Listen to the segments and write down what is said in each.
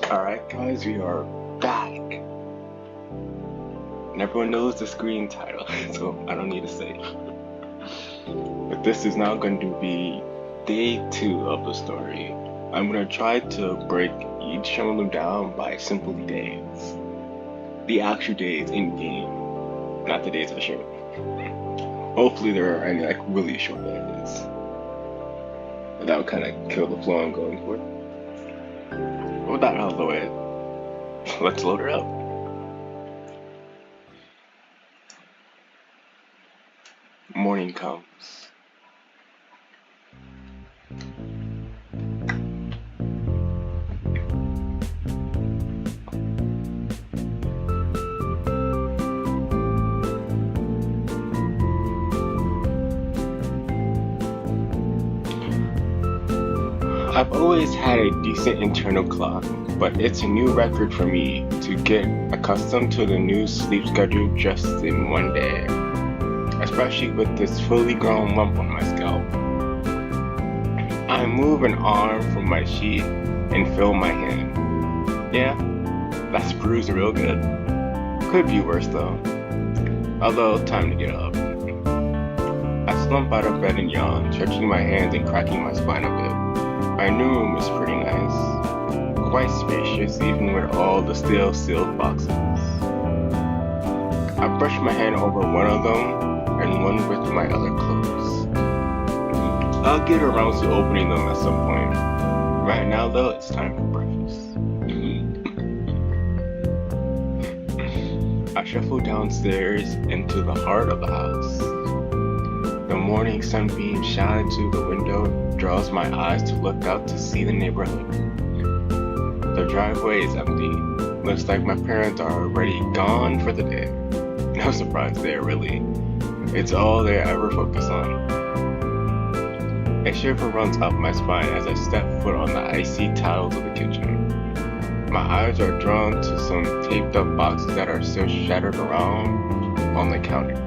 Alright guys, we are back. And everyone knows the screen title, so I don't need to say it. But this is now going to be day 2 of the story. I'm going to try to break each one of them down by simply days. The actual days in game, not the days I shoot. Hopefully there are any really short days. And that would kind of kill the flow I'm going for. With that out of the way, let's load her up. Morning comes. I've always had a decent internal clock, but it's a new record for me to get accustomed to the new sleep schedule just in one day, especially with this fully grown lump on my scalp. I move an arm from my sheet and feel my hand. Yeah, that's bruised real good. Could be worse though. Although, time to get up. I slump out of bed and yawn, stretching my hands and cracking my spine a bit. My new room is pretty nice, quite spacious even with all the still sealed boxes. I brush my hand over one of them and one with my other clothes. I'll get around to opening them at some point. Right now though, it's time for breakfast. I shuffle downstairs into the heart of the house. The morning sunbeam shining through the window draws my eyes to look out to see the neighborhood. The driveway is empty. Looks like my parents are already gone for the day. No surprise there, really. It's all they ever focus on. A shiver runs up my spine as I step foot on the icy tiles of the kitchen. My eyes are drawn to some taped up boxes that are still shattered around on the counters.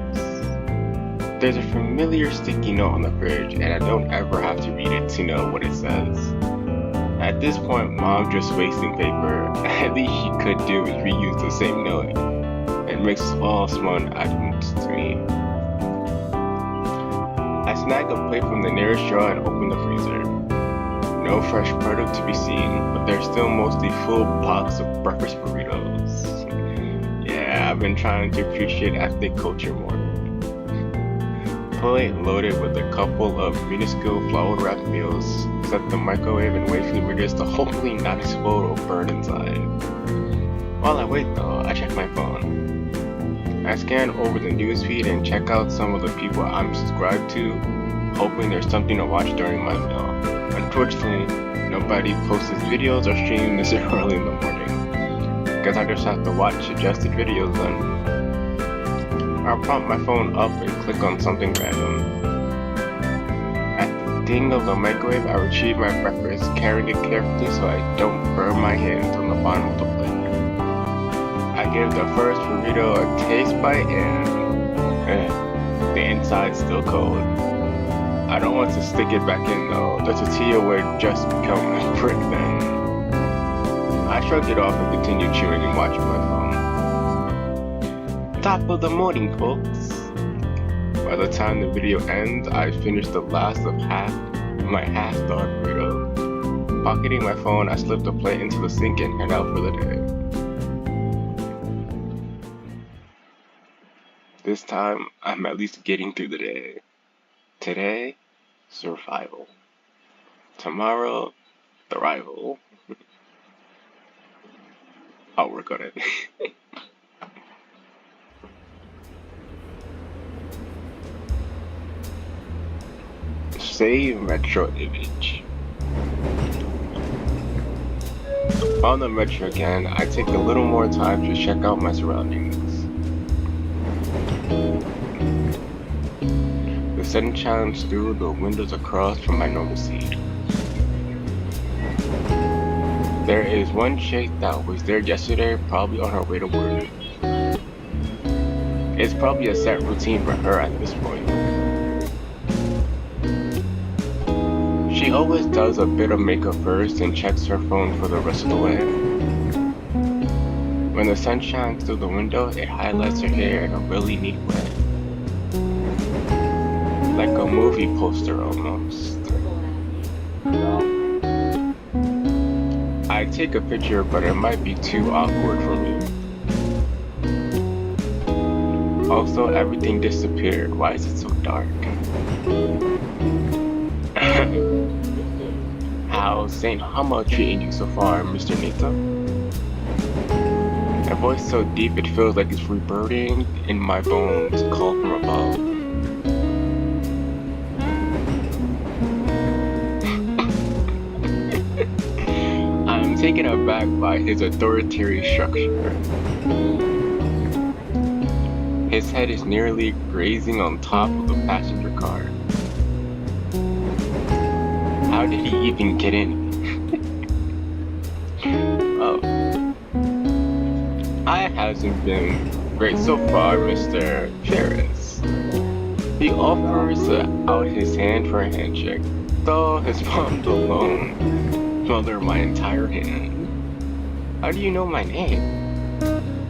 There's a familiar sticky note on the fridge, and I don't ever have to read it to know what it says. At this point, Mom's just wasting paper. At least she could do is reuse the same note. It makes us all small items to me. I snag a plate from the nearest drawer and open the freezer. No fresh product to be seen, but there's still mostly full box of breakfast burritos. Yeah, I've been trying to appreciate ethnic culture more. Plate loaded with a couple of minuscule flour wrapped meals, set the microwave and wait for the burgers to hopefully not explode or burn inside. While I wait though, I check my phone. I scan over the newsfeed and check out some of the people I'm subscribed to, hoping there's something to watch during my meal. Unfortunately, nobody posts videos or streams this early in the morning. Guess I just have to watch suggested videos then. I'll prompt my phone up and click on something random. At the ding of the microwave, I retrieve my breakfast, carrying it carefully so I don't burn my hands on the bottom of the plate. I give the first burrito a taste bite and the inside's still cold. I don't want to stick it back in though, the tortilla would just become a brick then. I shrug it off and continue chewing and watching my phone. Top of the morning, folks. By the time the video ends, I finished the last of my half-thawed burrito. Pocketing my phone, I slip the plate into the sink and head out for the day. This time, I'm at least getting through the day. Today, survival. Tomorrow, thrival. I'll work on it. Save Metro image. On the Metro again, I take a little more time to check out my surroundings. The sun shines through the windows across from my normal seat. There is one chick that was there yesterday, probably on her way to work. It's probably a set routine for her at this point. She She always does a bit of makeup first and checks her phone for the rest of the way. When the sun shines through the window, it highlights her hair in a really neat way. Like a movie poster almost. I'd take a picture, but it might be too awkward for me. Also, everything disappeared. Why is it so dark? How's St. Hama treating you so far, Mr. Nita? A voice so deep it feels like it's reverberating in my bones, called from above. I'm taken aback by his authoritarian structure. His head is nearly grazing on top of the passenger car. How did he even get in? Oh. It hasn't been great so far, Mr. Ferris. He offers out his hand for a handshake, though his palms alone smother my entire hand. How do you know my name?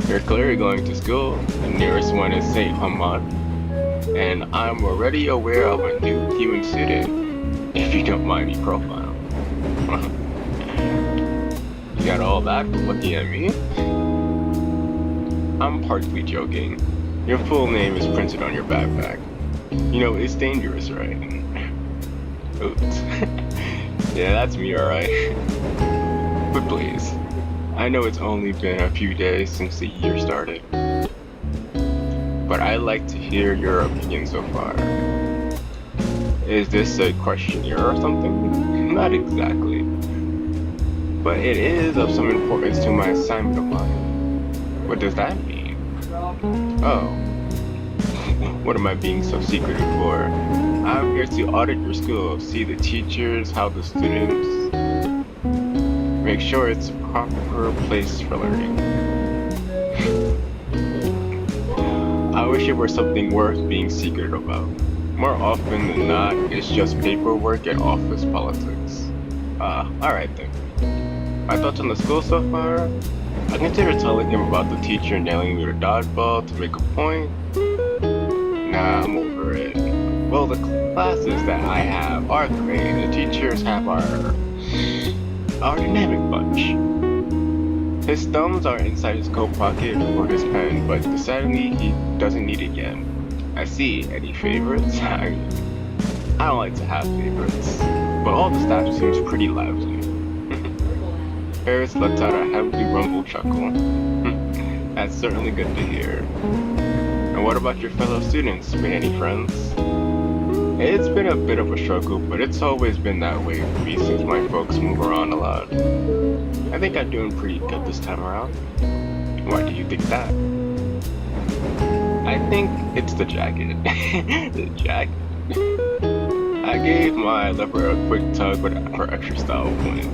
You're clearly going to school. The nearest one is St. Hamad, and I'm already aware of a new human student, if you don't mind me profile. You got all that for looking at me? I'm partly joking. Your full name is printed on your backpack. You know, it's dangerous, right? Oops. Yeah, that's me, alright. But please, I know it's only been a few days since the year started, but I'd like to hear your opinion so far. Is this a questionnaire or something? Not exactly, but it is of some importance to my assignment of mine. What does that mean? Oh, what am I being so secretive for? I'm here to audit your school, see the teachers, how the students, make sure it's a proper place for learning. I wish it were something worth being secret about. More often than not, it's just paperwork and office politics. Alright then. My thoughts on the school so far? I considered telling him about the teacher nailing me with a dodgeball to make a point. Nah, I'm over it. Well, the classes that I have are great, and the teachers have our dynamic bunch. His thumbs are inside his coat pocket for his pen, but decidedly he doesn't need it yet. I see. Any favorites? I don't like to have favorites, but all the staff seems pretty lively. Ferris lets out a heavily rumbled chuckle. That's certainly good to hear. And what about your fellow students? Been any friends? It's been a bit of a struggle, but it's always been that way for me since my folks move around a lot. I think I'm doing pretty good this time around. Why do you think that? I think it's the jacket. The jacket. I gave my leopard a quick tug for extra style points.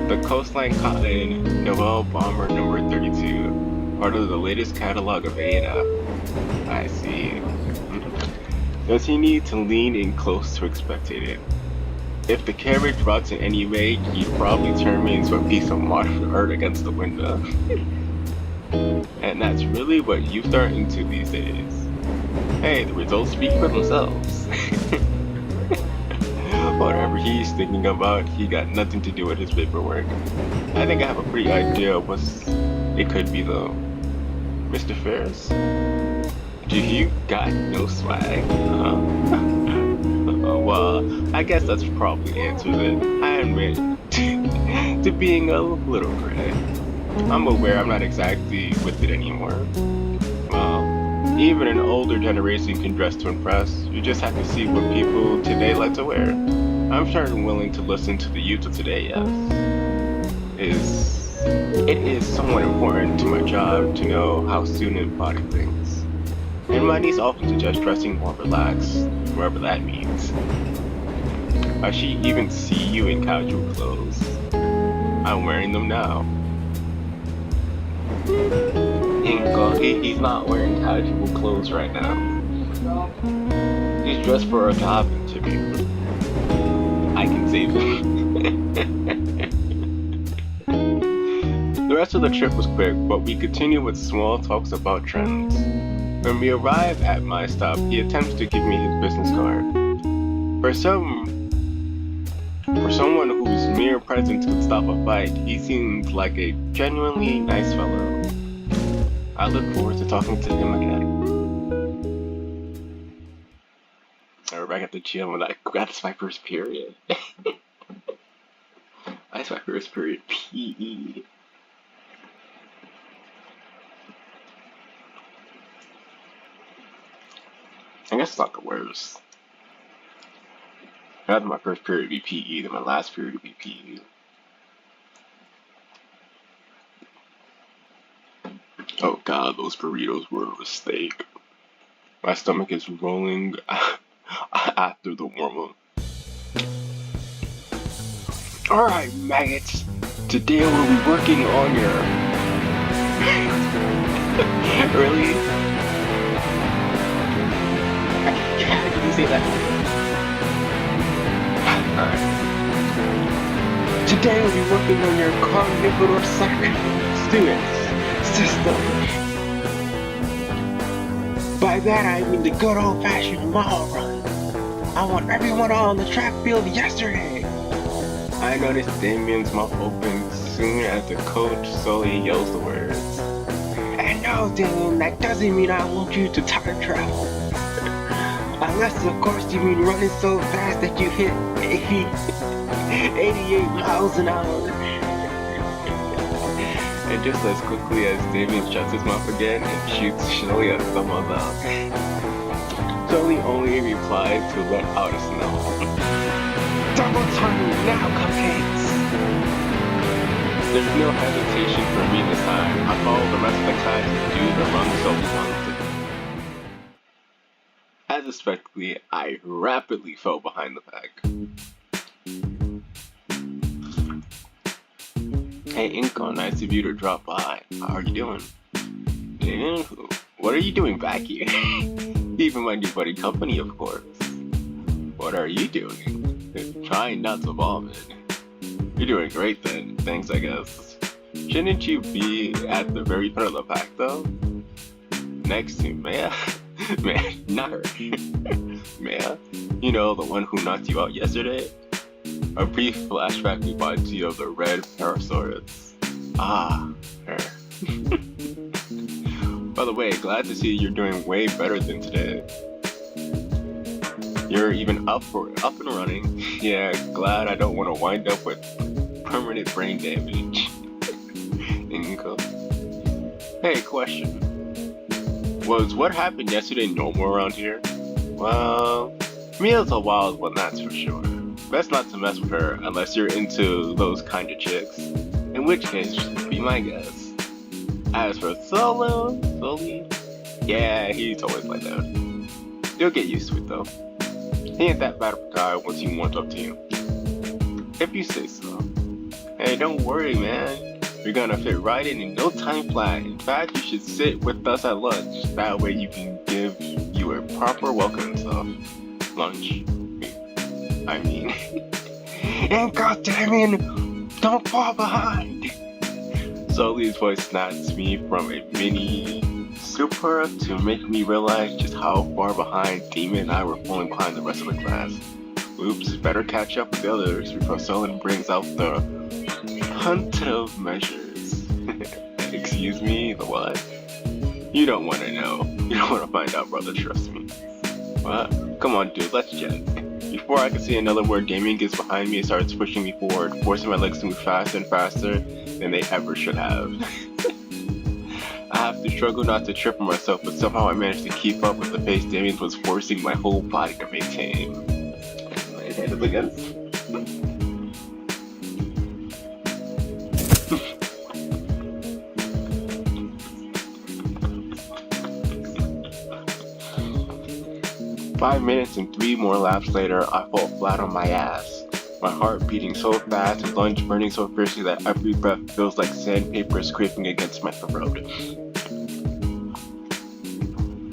The Coastline Cotton Noel Bomber number 32, part of the latest catalog of A&F. I see. Does he need to lean in close to expectate it? If the carriage rots in any way, he'd probably turn me into a piece of modern art against the window. And that's really what youth are into these days. Hey, the results speak for themselves. Whatever he's thinking about, he got nothing to do with his paperwork. I think I have a pretty idea of what it could be though. Mr. Ferris? Do you got no swag? Well, I guess that's probably answers it. I admit to being a little gray. I'm aware I'm not exactly with it anymore. Well, even an older generation can dress to impress. You just have to see what people today like to wear. I'm certainly willing to listen to the youth of today, yes. It is somewhat important to my job to know how student body thinks. And my niece often suggests dressing more relaxed, whatever that means. I should even see you in casual clothes. I'm wearing them now. He's not wearing casual clothes right now. He's dressed for a job interview. I can save him. The rest of the trip was quick, but we continued with small talks about trends. When we arrive at my stop, he attempts to give me his business card. For someone whose mere presence could stop a fight, he seems like a genuinely nice fellow. I look forward to talking to him again. We're back at the gym, and that's my first period. That's my first period, PE. I guess it's not the worst. I'd rather my first period be PE than my last period be PE. Oh god, those burritos were a mistake. My stomach is rolling after the warm-up. Alright, maggots. Today we'll be working on your... Really? How can you say that? Alright. Today we'll be working on your carnivore system. By that I mean the good old-fashioned mall run. I want everyone on the track field yesterday. I noticed Damien's mouth opens soon as the coach slowly yells the words. And no, Damien, that doesn't mean I want you to time travel. Unless, of course, you mean running so fast that you hit 88 miles an hour. And just as quickly as Damien shuts his mouth again and shoots Shelly a thumbs up, Shelly only replied to let out a smell. Double time now, cupcakes! There's no hesitation for me this time. I follow the rest of the class to do the run Shelly wanted. As expected, I rapidly fell behind the pack. Hey Inko, nice of you to drop by. How are you doing? Damn, what are you doing back here? Even my new buddy company, of course. What are you doing? Trying not to vomit. You're doing great then, thanks I guess. Shouldn't you be at the very front of the pack though? Next to Maya? Man, not her. Maya? You know, the one who knocked you out yesterday? A brief flashback reminds you of the red Parasaurus. Ah, her. By the way, glad to see you're doing way better than today. You're even up and running. Yeah, glad I don't want to wind up with permanent brain damage. Inko. Hey, question. Was what happened yesterday normal around here? Well, Mia's a wild one, that's for sure. Best not to mess with her unless you're into those kind of chicks. In which case, be my guest. As for Sully, yeah, he's always like that. You'll get used to it though. He ain't that bad of a guy once he warms up to you. If you say so. Hey, don't worry, man. You're gonna fit right in no time flat. In fact, you should sit with us at lunch. That way you can give you a proper welcome stuff. Lunch. I mean. And goddammit, don't fall behind! Sully's voice snatched me from a mini super to make me realize just how far behind Demon and I were falling behind the rest of the class. Oops, better catch up with the others before Sully brings out the huntive measures. Excuse me, the what? You don't want to know. You don't want to find out, brother, trust me. What? Come on, dude, let's jet. Before I can say another word, Damien gets behind me and starts pushing me forward, forcing my legs to move faster and faster than they ever should have. I have to struggle not to trip on myself, but somehow I managed to keep up with the pace Damien was forcing my whole body to maintain. Right hand up again. 5 minutes and 3 more laps later, I fall flat on my ass. My heart beating so fast and lunch burning so fiercely that every breath feels like sandpaper scraping against my throat.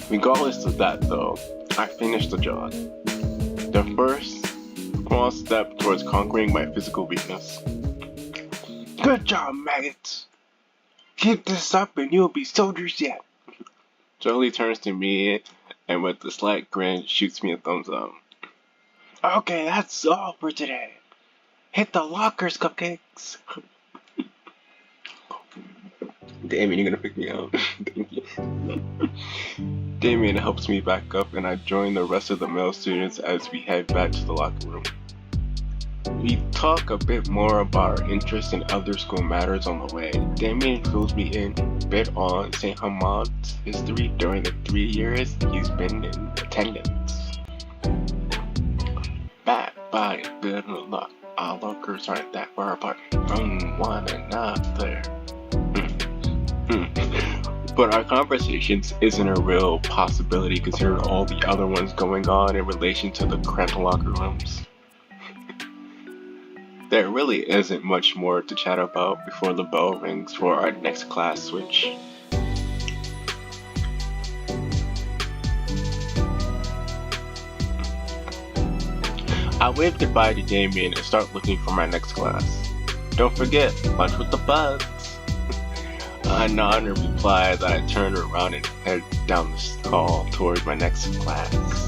Regardless of that though, I finished the jog. The first small step towards conquering my physical weakness. Good job, maggots! Keep this up and you'll be soldiers yet. Charlie turns to me and with a slight grin shoots me a thumbs up. Okay, that's all for today. Hit the lockers, cupcakes! Damien, you're gonna pick me up. Thank you. Damien helps me back up and I join the rest of the male students as we head back to the locker room. We talk a bit more about our interests in other school matters on the way. Damien fills me in a bit on St. Hamad's history during the 3 years he's been in attendance. Bad by good luck, our lockers aren't that far apart from one another. But our conversations isn't a real possibility considering all the other ones going on in relation to the cramped locker rooms. There really isn't much more to chat about before the bell rings for our next class switch. I wave goodbye to Damien and start looking for my next class. Don't forget, lunch with the buds. I nod and reply that I turn around and head down the hall towards my next class.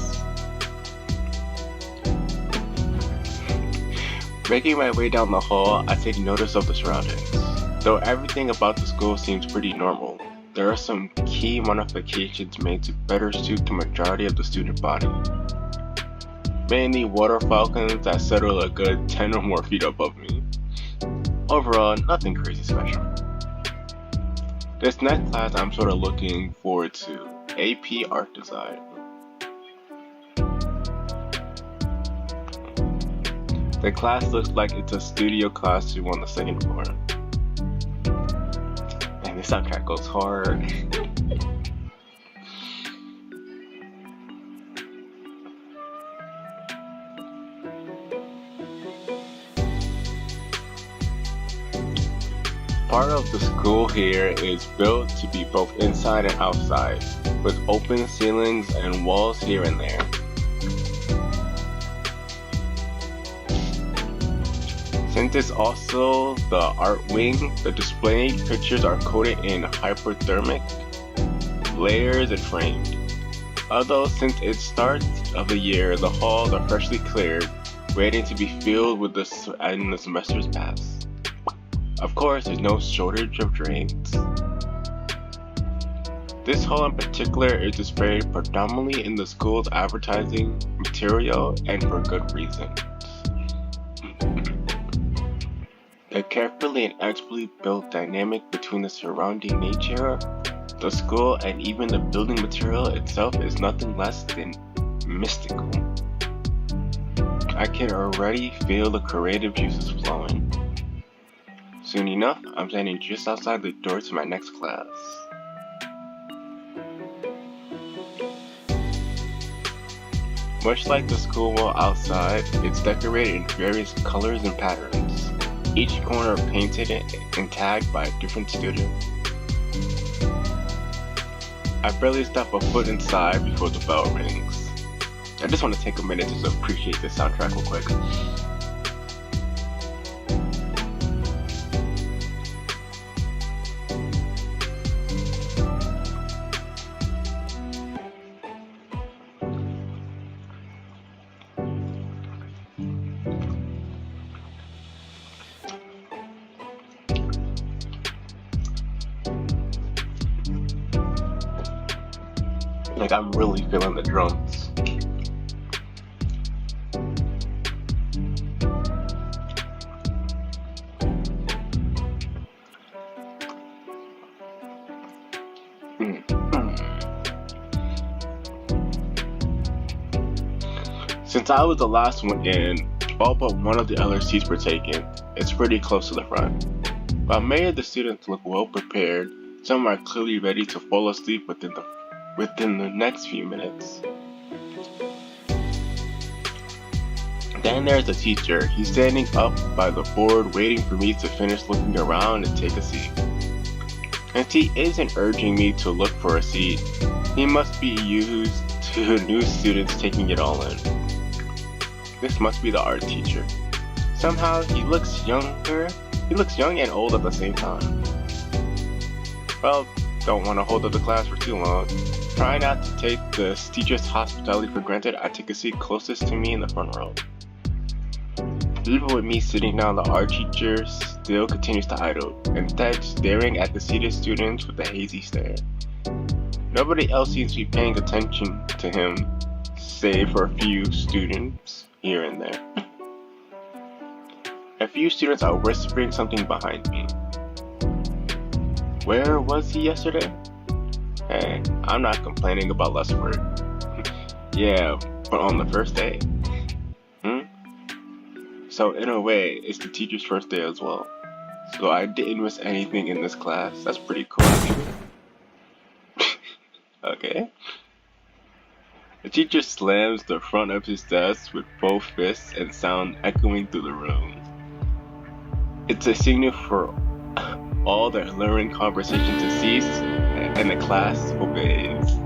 Making my way down the hall, I take notice of the surroundings. Though everything about the school seems pretty normal, there are some key modifications made to better suit the majority of the student body. Mainly water falcons that settle a good 10 or more feet above me. Overall, nothing crazy special. This next class I'm sort of looking forward to, AP Art Design. The class looks like it's a studio classroom on the second floor. And the soundtrack goes hard. Part of the school here is built to be both inside and outside, with open ceilings and walls here and there. Since it's also the art wing, the displayed pictures are coated in hyperthermic layers and framed. Although since it's start of the year, the halls are freshly cleared, waiting to be filled with the semester's pass. Of course, there's no shortage of drains. This hall in particular is displayed predominantly in the school's advertising material and for good reasons. The carefully and expertly built dynamic between the surrounding nature, the school, and even the building material itself is nothing less than mystical. I can already feel the creative juices flowing. Soon enough, I'm standing just outside the door to my next class. Much like the school wall outside, it's decorated in various colors and patterns, each corner painted and tagged by a different student. I barely step a foot inside before the bell rings. I just want to take a minute to appreciate this soundtrack real quick. Like, I'm really feeling the drums. Since I was the last one in, all but one of the other seats were taken. It's pretty close to the front. While many of the students look well prepared, some are clearly ready to fall asleep within the next few minutes. Then there's the teacher. He's standing up by the board waiting for me to finish looking around and take a seat. And he isn't urging me to look for a seat. He must be used to new students taking it all in. This must be the art teacher. Somehow he looks younger. He looks young and old at the same time. Well, don't want to hold up the class for too long. Trying not to take the teacher's hospitality for granted, I take a seat closest to me in the front row. Even with me sitting down, the art teacher still continues to idle, instead staring at the seated students with a hazy stare. Nobody else seems to be paying attention to him, save for a few students here and there. A few students are whispering something behind me. Where was he yesterday? Hey, I'm not complaining about less work. Yeah, but on the first day? So in a way, it's the teacher's first day as well. So I didn't miss anything in this class. That's pretty cool actually. Okay. The teacher slams the front of his desk with both fists and sound echoing through the room. It's a signal for all the learning conversation to cease, and the class obeys.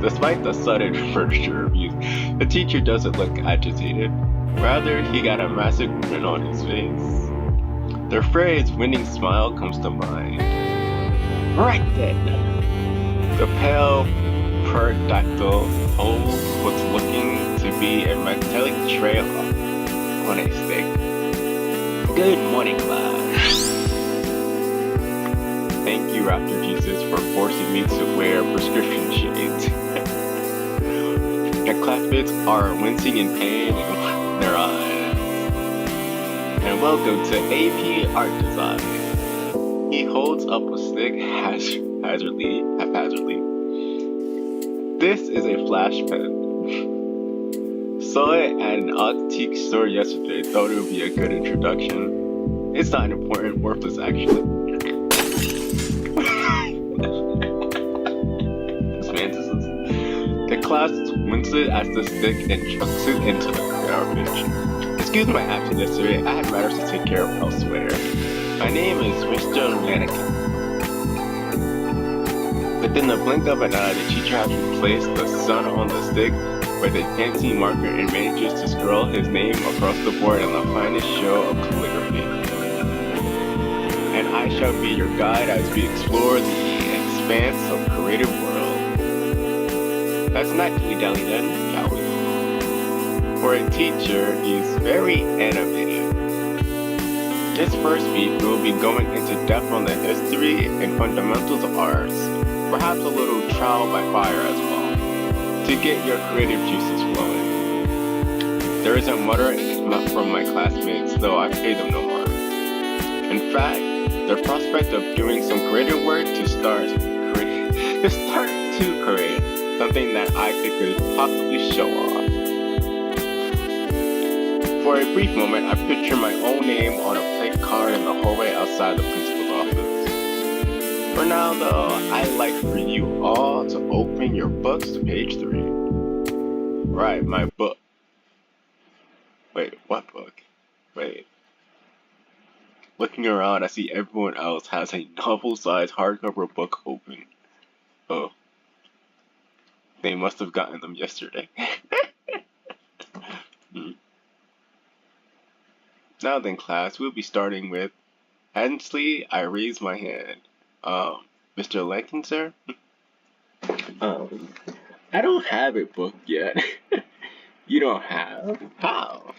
Despite the sudden furniture abuse, the teacher doesn't look agitated. Rather, he got a massive grin on his face. The phrase winning smile comes to mind. Right then, the pale pterodactyl holds what's looking to be a metallic trail on a stick. Good morning, class. Thank you, Raptor Jesus, for forcing me to wear prescription shades. My classmates are wincing in pain in their eyes. And welcome to AP Art Design. He holds up a stick haphazardly. This is a flash pen. Saw it at an antique store yesterday, thought it would be a good introduction. It's not important, worthless actually. The class winces at the stick and chucks it into the garbage. Excuse my action yesterday, I had matters to take care of elsewhere. My name is Mr. Mannequin. Within the blink of an eye, the teacher has replaced the sun on the stick with a fancy marker and manages to scroll his name across the board in the finest show of calligraphy. And I shall be your guide as we explore the expanse of creative world. Let's not dilly-dally then, shall we? For a teacher, he's very innovative. This first week, we will be going into depth on the history and fundamentals of arts, perhaps a little trial by fire as well, to get your creative juices flowing. There is a muttering from my classmates, though I pay them no mind. In fact, the prospect of doing some creative work to start to create something that I could possibly show off. For a brief moment, I picture my own name on a plate card in the hallway outside the principal's office. For now, though, I'd like for you all to open your books to page 3. Right, my book. Wait, what book? Wait. Looking around, I see everyone else has a novel-sized hardcover book open. Oh. They must have gotten them yesterday. Now then, class, we'll be starting with Hensley. I raise my hand. Mr. Lankin, sir? I don't have a book yet. You don't have? How?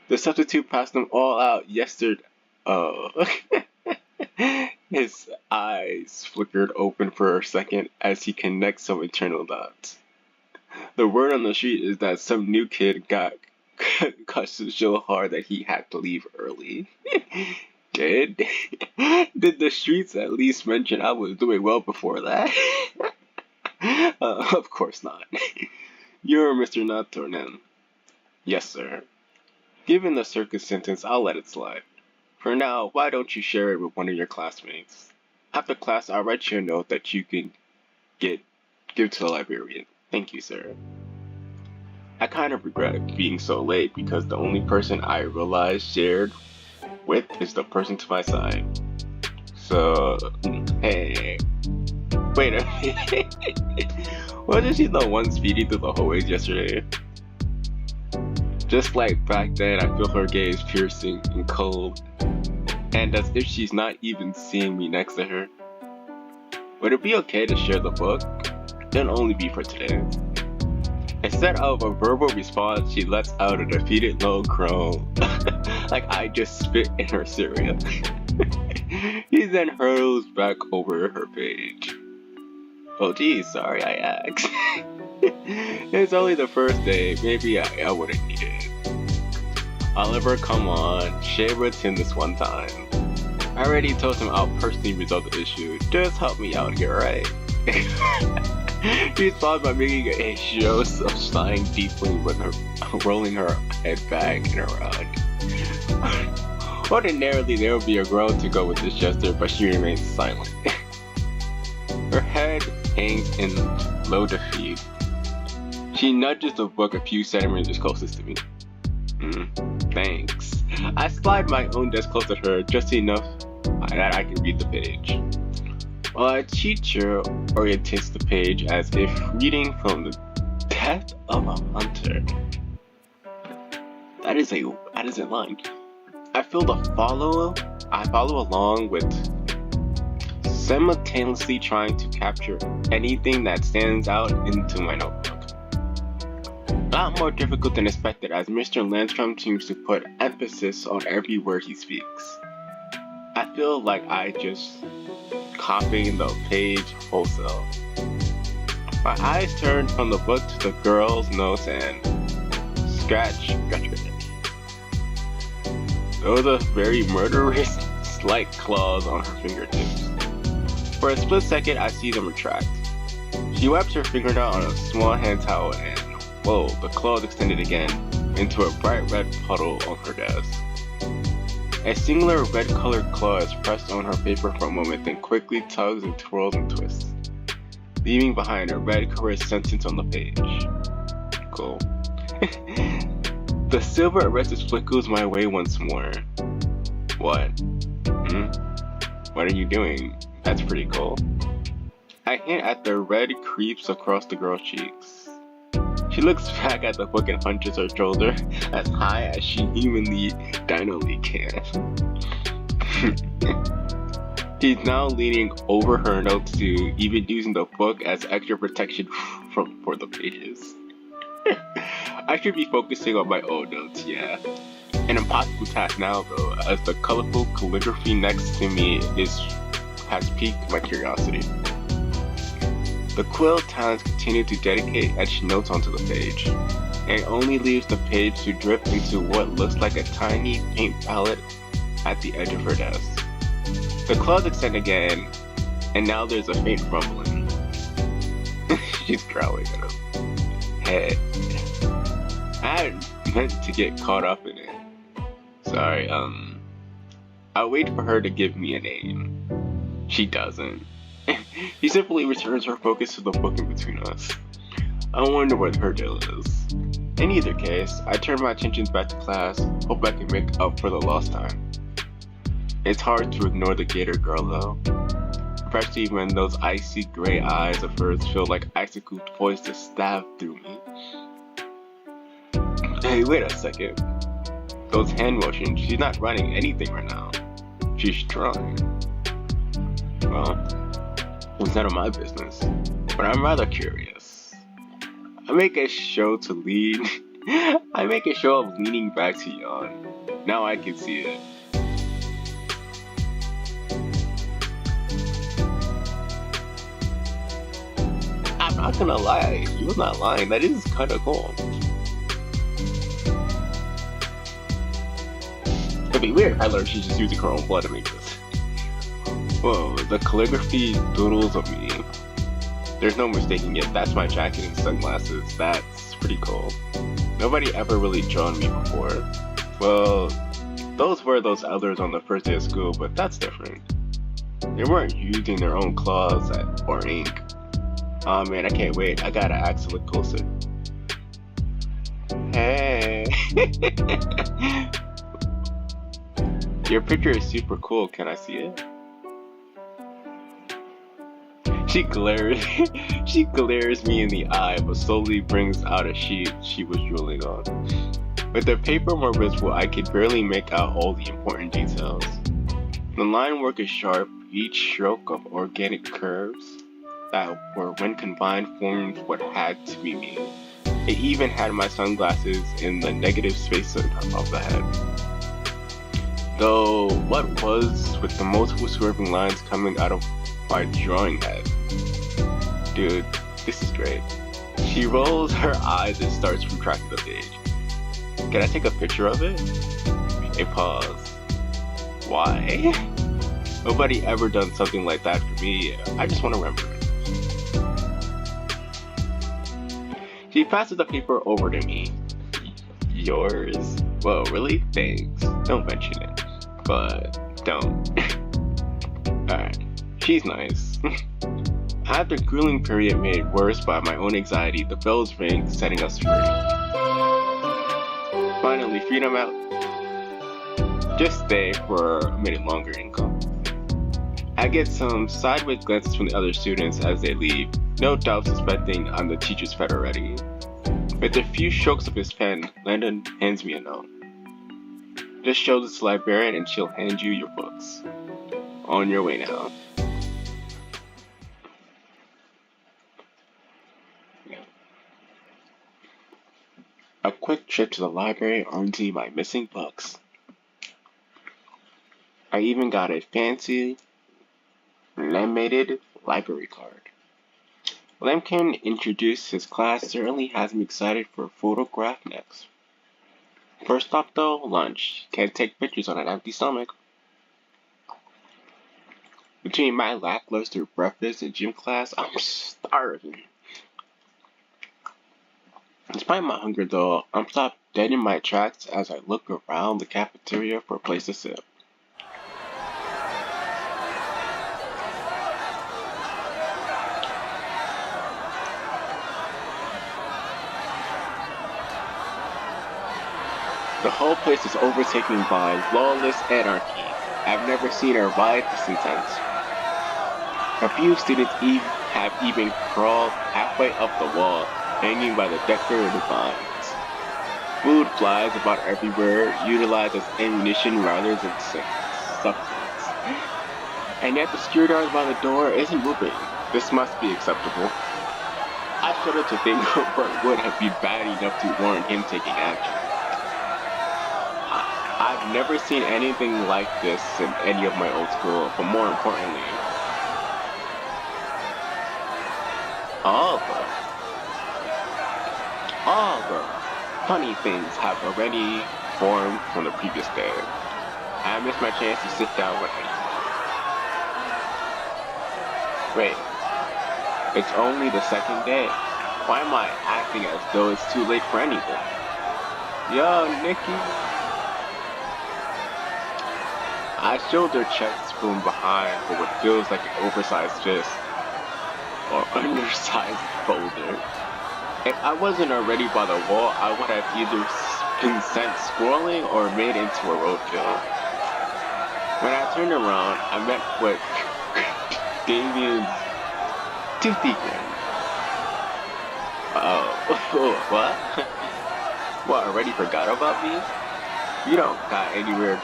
The substitute passed them all out yesterday. Oh. His eyes flickered open for a second as he connects some internal dots. The word on the street is that some new kid got cussed so hard that he had to leave early. Did the streets at least mention I was doing well before that? Of course not. You're Mr. Natornen. Yes, sir. Given the circus sentence, I'll let it slide. For now, why don't you share it with one of your classmates? After class, I'll write you a note that you can give to the librarian. Thank you, sir. I kind of regret being so late because the only person I realized shared with is the person to my side. So, hey, wait a minute. Wasn't she the one speeding through the hallways yesterday? Just like back then, I feel her gaze piercing and cold, and as if she's not even seeing me next to her. Would it be okay to share the book? It'll only be for today. Instead of a verbal response, she lets out a defeated low groan, like I just spit in her cereal. He then hurls back over her page. Oh geez, sorry I asked. It's only the first day, maybe I wouldn't need it. Oliver, come on, share with him this one time. I already told him I'll personally resolve the issue, just help me out here, right? He responds by making a show of sighing deeply with her rolling her head back and around. Ordinarily, there would be a girl to go with this gesture, but she remains silent. Her head hangs in low defeat. She nudges the book a few centimeters closest to me. Thanks. I slide my own desk close to her, just enough that I can read the page. While a teacher orientates the page as if reading from the death of a hunter. That is a line. I follow along with simultaneously trying to capture anything that stands out into my notebook. Not more difficult than expected, as Mr. Landstrom seems to put emphasis on every word he speaks. I feel like I just copying the page wholesale. My eyes turn from the book to the girl's notes and scratch her head. Those are very murderous, slight claws on her fingertips. For a split second, I see them retract. She wipes her fingernail on a small hand towel and, whoa, the claws extended again into a bright red puddle on her desk. A singular red-colored claw is pressed on her paper for a moment, then quickly tugs and twirls and twists, leaving behind a red-colored sentence on the page. Cool. The silver arrested sprinkles my way once more. What? What are you doing? That's pretty cool. I hint at the red creeps across the girl's cheeks. She looks back at the book and hunches her shoulder as high as she humanly dynamically can. She's now leaning over her notes to even using the book as extra protection for the pages. I should be focusing on my own notes, yeah. An impossible task now though, as the colorful calligraphy next to me has piqued my curiosity. The quill talents continue to dedicate etched notes onto the page, and only leaves the page to drip into what looks like a tiny paint palette at the edge of her desk. The claws extend again, and now there's a faint rumbling. She's growling at her head. I hadn't meant to get caught up in it. Sorry, I'll wait for her to give me a name. She doesn't. He simply returns her focus to the book in between us. I wonder what her deal is. In either case, I turn my attention back to class, hope I can make up for the lost time. It's hard to ignore the Gator girl though, especially when those icy gray eyes of hers feel like icicles poised to stab through me. Hey, wait a second. Those hand motions, she's not running anything right now. She's trying. Well, it's none of my business, but I'm rather curious. I make a show of leaning back to yawn. Now I can see it. I'm not gonna lie, you're not lying, that is kinda cool. It'd be weird if I learned she's just using her own blood to make this. Whoa, the calligraphy doodles of me. There's no mistaking it, that's my jacket and sunglasses. That's pretty cool. Nobody ever really drawn me before. Well, those were those elders on the first day of school, but that's different. They weren't using their own claws or ink. Oh man, I can't wait. I gotta actually look closer. Hey! Your picture is super cool. Can I see it? She glares, she glares me in the eye, but slowly brings out a sheet she was drooling on. With the paper more visible, I could barely make out all the important details. The line work is sharp, each stroke of organic curves that were, when combined, formed what had to be me. It even had my sunglasses in the negative space of the head. Though, what was with the multiple swerving lines coming out of my drawing head? Dude, this is great. She rolls her eyes and starts retracting the page. Can I take a picture of it? A pause. Why? Nobody ever done something like that for me. I just want to remember it. She passes the paper over to me. Yours? Whoa, really? Thanks. Don't mention it. But don't. Alright. She's nice. After the grueling period made worse by my own anxiety, the bells ring, setting us free. Finally, freedom out. Just stay for a minute longer and come. I get some sideways glances from the other students as they leave, no doubt suspecting I'm the teacher's pet already. With a few strokes of his pen, Landon hands me a note. Just show this to the librarian and she'll hand you your books. On your way now. A quick trip to the library earns me my missing books. I even got a fancy laminated library card. Lemkin introduced his class certainly has me excited for a photograph next. First stop though, lunch. Can't take pictures on an empty stomach. Between my lackluster breakfast and gym class, I'm starving. Despite my hunger though, I'm stopped dead in my tracks as I look around the cafeteria for a place to sit. The whole place is overtaken by lawless anarchy. I've never seen a riot this intense. A few students have even crawled halfway up the wall, hanging by the decorative vines. Food flies about everywhere, utilized as ammunition rather than substance. And yet the security guard by the door isn't moving. This must be acceptable. I shudder to think of what would have been bad enough to warrant him taking action. I've never seen anything like this in any of my old school, but more importantly, all the funny things have already formed from the previous day. I missed my chance to sit down with anyone. Wait, it's only the second day. Why am I acting as though it's too late for anything? Yo, Nikki! I shoulder checks from behind for what feels like an oversized fist or undersized boulder. If I wasn't already by the wall, I would have either been sent squirreling or made into a roadkill. When I turned around, I met with Damien's toothy grin. Oh, what? What, already forgot about me? You don't got anywhere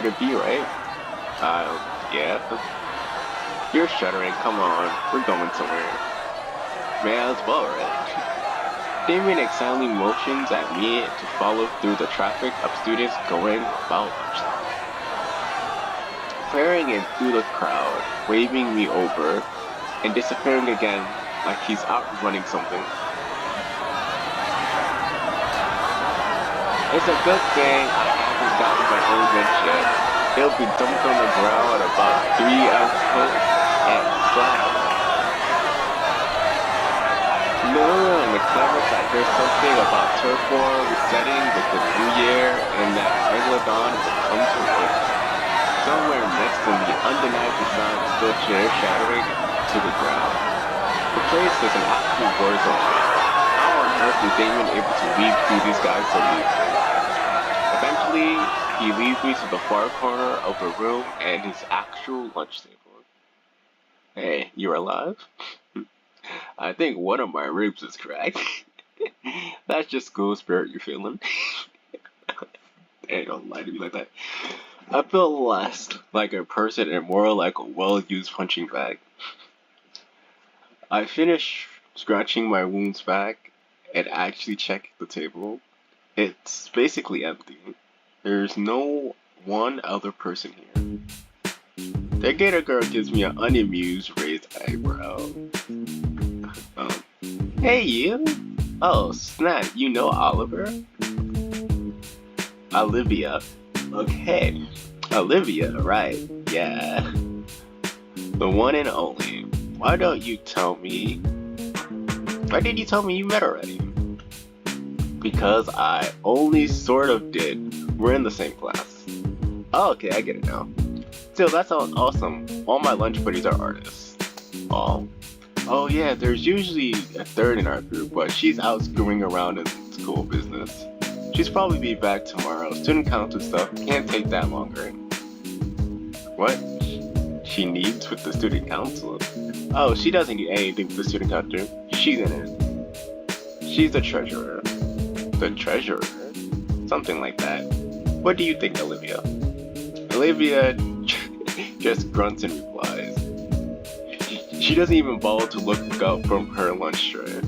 to be, right? Yeah. You're shuddering, come on, we're going somewhere. May as well, right? Damien excitedly motions at me to follow through the traffic of students going about lunchtime. Peering in through the crowd, waving me over, and disappearing again like he's out running something. It's a good thing I haven't gotten my own bench yet. It'll be dumped on the ground about 3 outposts and slapped. No, in the cleverest I hear something about turf war resetting with the new year and that Megalodon will come to Earth. Somewhere next to me, undeniable sound is still shattering to the ground. The place is an actual war zone now. How on earth is Damon able to weave through these guys so easily? Eventually, he leads me to the far corner of the room and his actual lunch table. Hey, you're alive? I think one of my ribs is cracked. That's just school spirit you're feeling. Hey, don't lie to me like that. I feel less like a person and more like a well-used punching bag. I finish scratching my wounds back and actually check the table. It's basically empty. There's no one other person here. The gator girl gives me an unamused raised eyebrow. Um, hey you! Oh snap, you know Oliver? Olivia. Okay. Olivia, right. Yeah. The one and only. Why don't you tell me? Why did you tell me you met already? Because I only sort of did. We're in the same class. Oh, okay, I get it now. Still, that sounds awesome. All my lunch buddies are artists. Oh. Oh yeah, there's usually a third in our group, but she's out screwing around in school business. She's probably be back tomorrow. Student council stuff can't take that longer. What? She needs with the student council? Oh, she doesn't need anything with the student council. She's in it. She's the treasurer. The treasurer? Something like that. What do you think, Olivia? Olivia just grunts and replies. She doesn't even bother to look up from her lunch tray.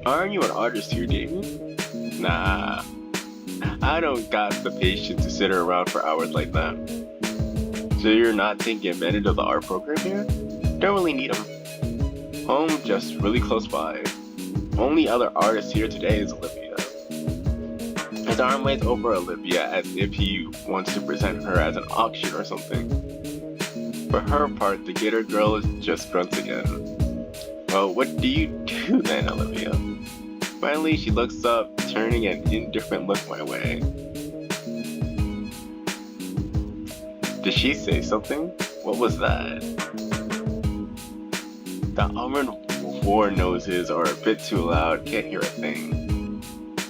Aren't you an artist here, Damien? Nah. I don't got the patience to sit around for hours like that. So you're not taking advantage of the art program here? Don't really need them. Home just really close by. Only other artist here today is Olivia. His arm waves over Olivia as if he wants to present her as an auction or something. For her part, the gator girl is just grunts again. Well, what do you do then, Olivia? Finally, she looks up, turning an indifferent look my way. Did she say something? What was that? The almond war noses are a bit too loud, can't hear a thing.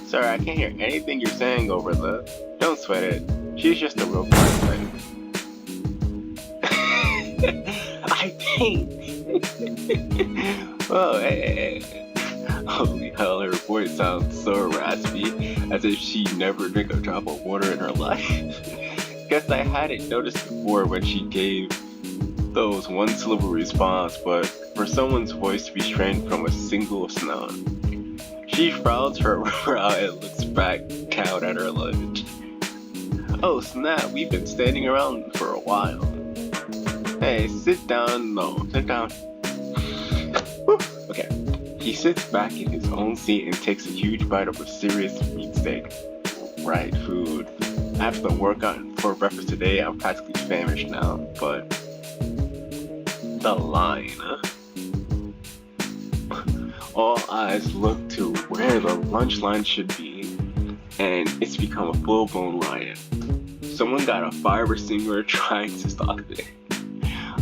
Sorry, I can't hear anything you're saying over the... Don't sweat it. She's just a real quiet thing. I think... Oh, hey. Holy hell, her voice sounds so raspy, as if she never drank a drop of water in her life. Guess I hadn't noticed before when she gave those one-syllable response, but for someone's voice to be strained from a single sound. She frowns her brow and looks back down at her lunch. Oh snap, we've been standing around for a while. Hey, sit down. No, sit down. Whew. Okay. He sits back in his own seat and takes a huge bite of a serious meat steak. Right, food. After the workout for breakfast today, I'm practically famished now, but... The line. All eyes look to where the lunch line should be, and it's become a full-blown riot. Someone got a fiber singer trying to stop it.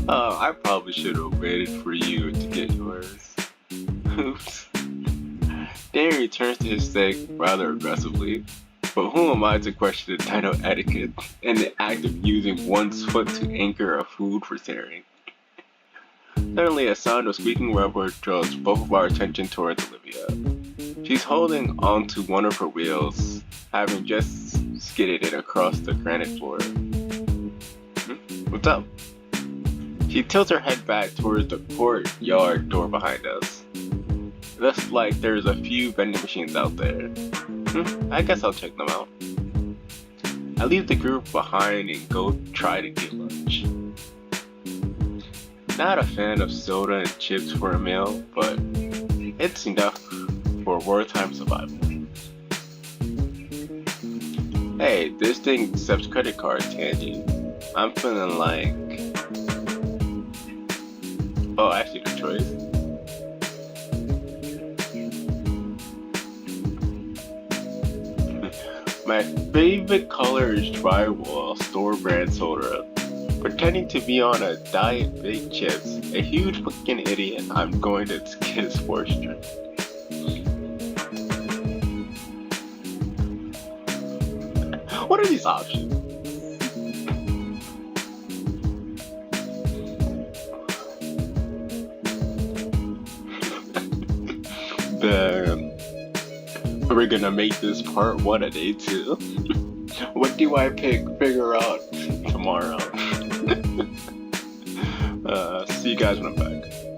I probably should have waited for you to get yours. Oops. Dan returns to his steak rather aggressively, but who am I to question the title etiquette and the act of using one's foot to anchor a food for sharing? Suddenly, a sound of squeaking rubber draws both of our attention towards Olivia. She's holding onto one of her wheels, having just skidded it across the granite floor. What's up? She tilts her head back towards the courtyard door behind us. Looks like there's a few vending machines out there. I guess I'll check them out. I leave the group behind and go try to get lunch. Not a fan of soda and chips for a meal, but it's enough for wartime survival. Hey, this thing accepts credit cards, handy. I'm feeling like... Oh, actually, good choice. My favorite color is drywall store-brand soda. Pretending to be on a diet baked chips, a huge fucking idiot. I'm going to skip sports drink. What are these options? Um, we're gonna make this part 1 of day 2. What do I pick? Figure out tomorrow. See you guys when I'm back.